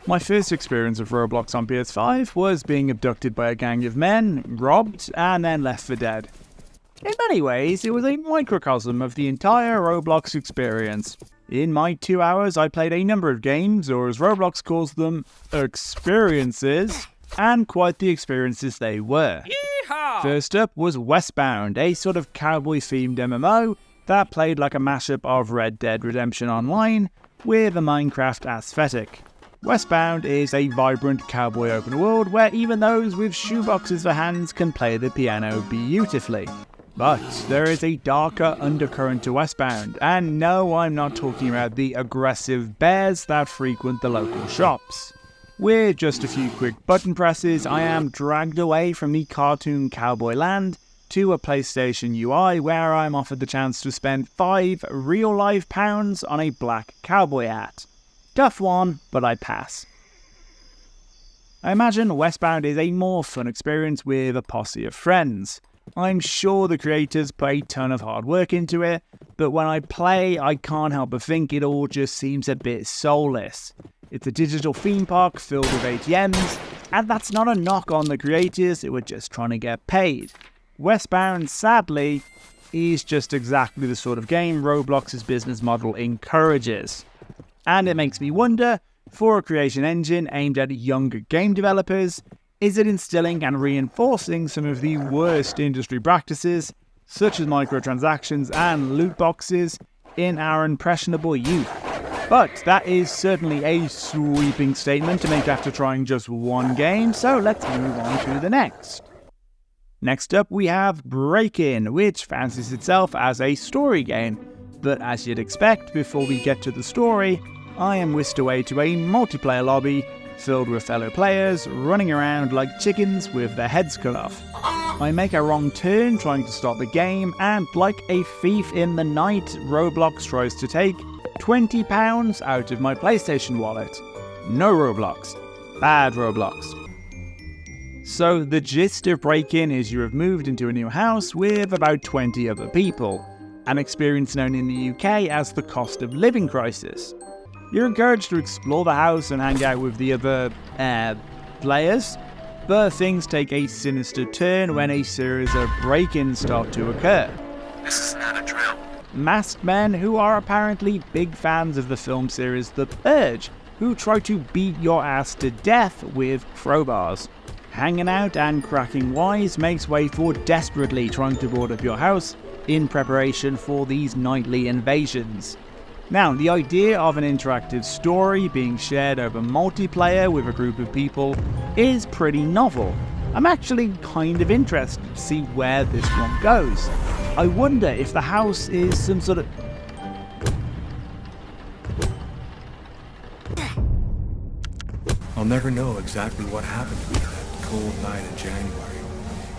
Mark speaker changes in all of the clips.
Speaker 1: My first experience of Roblox on PS5 was being abducted by a gang of men, robbed, and then left for dead. In many ways, it was a microcosm of the entire Roblox experience. In my 2 hours, I played a number of games, or as Roblox calls them, experiences, and quite the experiences they were. Yeehaw! First up was Westbound, a sort of cowboy-themed MMO that played like a mashup of Red Dead Redemption Online with a Minecraft aesthetic. Westbound is a vibrant cowboy open world where even those with shoeboxes for hands can play the piano beautifully. But there is a darker undercurrent to Westbound, and no, I'm not talking about the aggressive bears that frequent the local shops. With just a few quick button presses, I am dragged away from the cartoon cowboy land to a PlayStation UI where I'm offered the chance to spend 5 real-life pounds on a black cowboy hat. Tough one, but I pass. I imagine Westbound is a more fun experience with a posse of friends. I'm sure the creators put a ton of hard work into it, but when I play, I can't help but think it all just seems a bit soulless. It's a digital theme park filled with ATMs, and that's not a knock on the creators, they were just trying to get paid. Westbound, sadly, is just exactly the sort of game Roblox's business model encourages. And it makes me wonder, for a creation engine aimed at younger game developers, is it instilling and reinforcing some of the worst industry practices, such as microtransactions and loot boxes, in our impressionable youth? But that is certainly a sweeping statement to make after trying just one game, so let's move on to the next. Next up we have Breakin, which fancies itself as a story game, but as you'd expect, before we get to the story, I am whisked away to a multiplayer lobby filled with fellow players running around like chickens with their heads cut off. I make a wrong turn trying to start the game, and like a thief in the night, Roblox tries to take £20 out of my PlayStation wallet. No Roblox. Bad Roblox. So the gist of Breakin is you have moved into a new house with about 20 other people, an experience known in the UK as the cost of living crisis. You're encouraged to explore the house and hang out with the other, players, but things take a sinister turn when a series of break-ins start to occur.
Speaker 2: This is not a drill.
Speaker 1: Masked men who are apparently big fans of the film series The Purge, who try to beat your ass to death with crowbars. Hanging out and cracking wise makes way for desperately trying to board up your house in preparation for these nightly invasions. Now, the idea of an interactive story being shared over multiplayer with a group of people is pretty novel. I'm actually kind of interested to see where this one goes. I wonder if the house is some sort of...
Speaker 3: I'll never know exactly what happened to me that cold night in January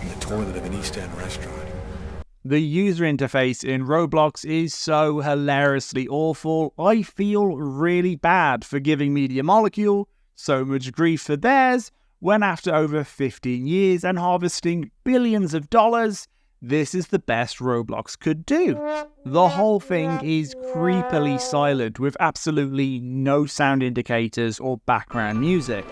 Speaker 3: in the toilet of an East End restaurant.
Speaker 1: The user interface in Roblox is so hilariously awful, I feel really bad for giving Media Molecule so much grief for theirs, when after over 15 years and harvesting billions of dollars, this is the best Roblox could do. The whole thing is creepily silent with absolutely no sound indicators or background music.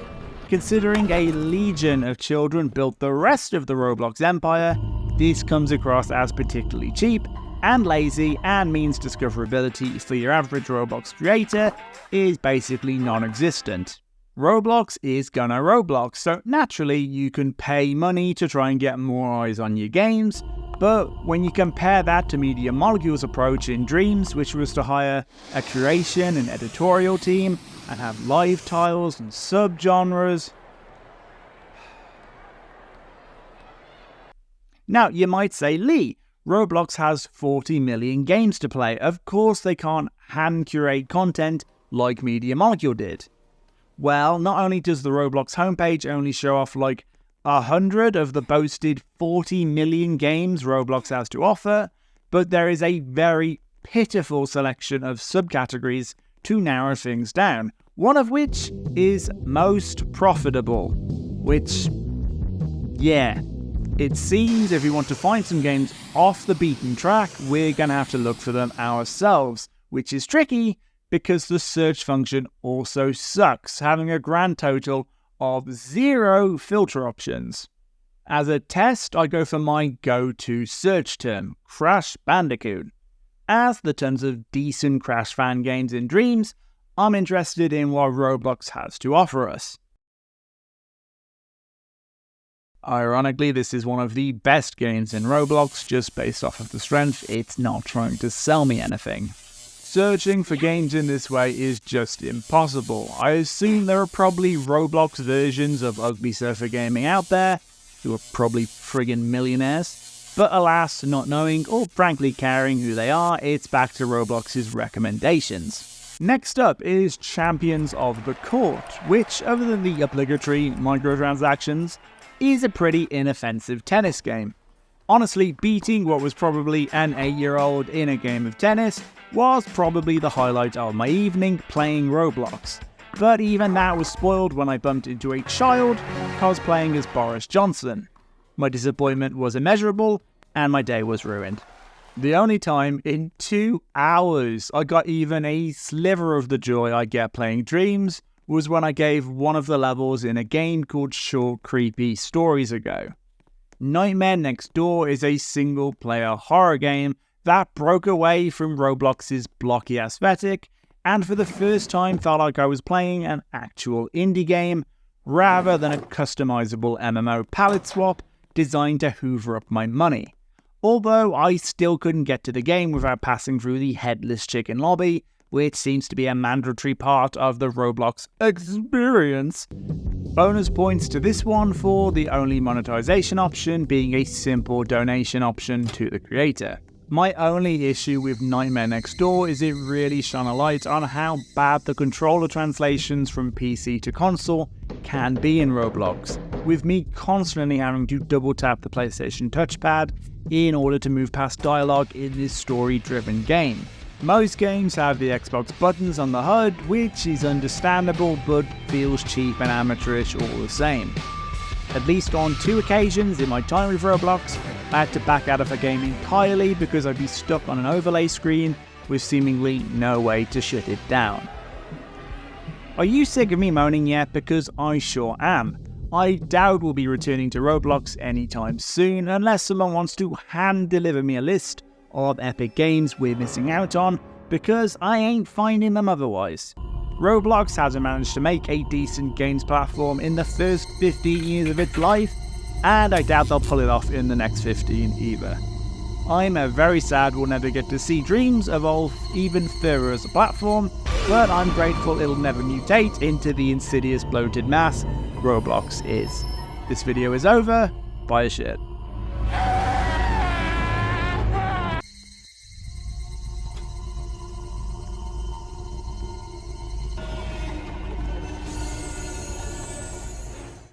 Speaker 1: Considering a legion of children built the rest of the Roblox empire, this comes across as particularly cheap and lazy, and means discoverability for your average Roblox creator is basically non-existent. Roblox is gonna Roblox, so naturally you can pay money to try and get more eyes on your games, but when you compare that to Media Molecule's approach in Dreams, which was to hire a curation and editorial team and have live tiles and subgenres. Now, you might say, Lee, Roblox has 40 million games to play. Of course they can't hand-curate content like Media Molecule did. Well, not only does the Roblox homepage only show off like 100 of the boasted 40 million games Roblox has to offer, but there is a very pitiful selection of subcategories to narrow things down, one of which is most profitable, which, yeah. It seems if we want to find some games off the beaten track, we're going to have to look for them ourselves, which is tricky because the search function also sucks, having a grand total of 0 filter options. As a test, I go for my go-to search term, Crash Bandicoot. As there are tons of decent Crash fan games in Dreams, I'm interested in what Roblox has to offer us. Ironically, this is one of the best games in Roblox just based off of the strength. It's not trying to sell me anything. Searching for games in this way is just impossible. I assume there are probably Roblox versions of Ugly Surfer Gaming out there, who are probably friggin' millionaires, but alas, not knowing or frankly caring who they are, it's back to Roblox's recommendations. Next up is Champions of the Court, which, other than the obligatory microtransactions, is a pretty inoffensive tennis game. Honestly, beating what was probably an 8-year-old in a game of tennis was probably the highlight of my evening playing Roblox. But even that was spoiled when I bumped into a child cosplaying as Boris Johnson. My disappointment was immeasurable, and my day was ruined. The only time in 2 hours I got even a sliver of the joy I get playing Dreams was when I gave one of the levels in a game called Short Creepy Stories ago. Nightmare Next Door is a single-player horror game that broke away from Roblox's blocky aesthetic, and for the first time felt like I was playing an actual indie game, rather than a customizable MMO palette swap designed to hoover up my money. Although I still couldn't get to the game without passing through the headless chicken lobby, which seems to be a mandatory part of the Roblox experience. Bonus points to this one for the only monetization option being a simple donation option to the creator. My only issue with Nightmare Next Door is it really shone a light on how bad the controller translations from PC to console can be in Roblox, with me constantly having to double tap the PlayStation touchpad in order to move past dialogue in this story-driven game. Most games have the Xbox buttons on the HUD, which is understandable but feels cheap and amateurish all the same. At least on 2 occasions in my time with Roblox, I had to back out of a game entirely because I'd be stuck on an overlay screen with seemingly no way to shut it down. Are you sick of me moaning yet? Because I sure am. I doubt we'll be returning to Roblox anytime soon unless someone wants to hand deliver me a list of epic games we're missing out on, because I ain't finding them otherwise. Roblox hasn't managed to make a decent games platform in the first 15 years of its life, and I doubt they'll pull it off in the next 15 either. I'm very sad we'll never get to see Dreams evolve even further as a platform, but I'm grateful it'll never mutate into the insidious bloated mass Roblox is. This video is over, buy a shit.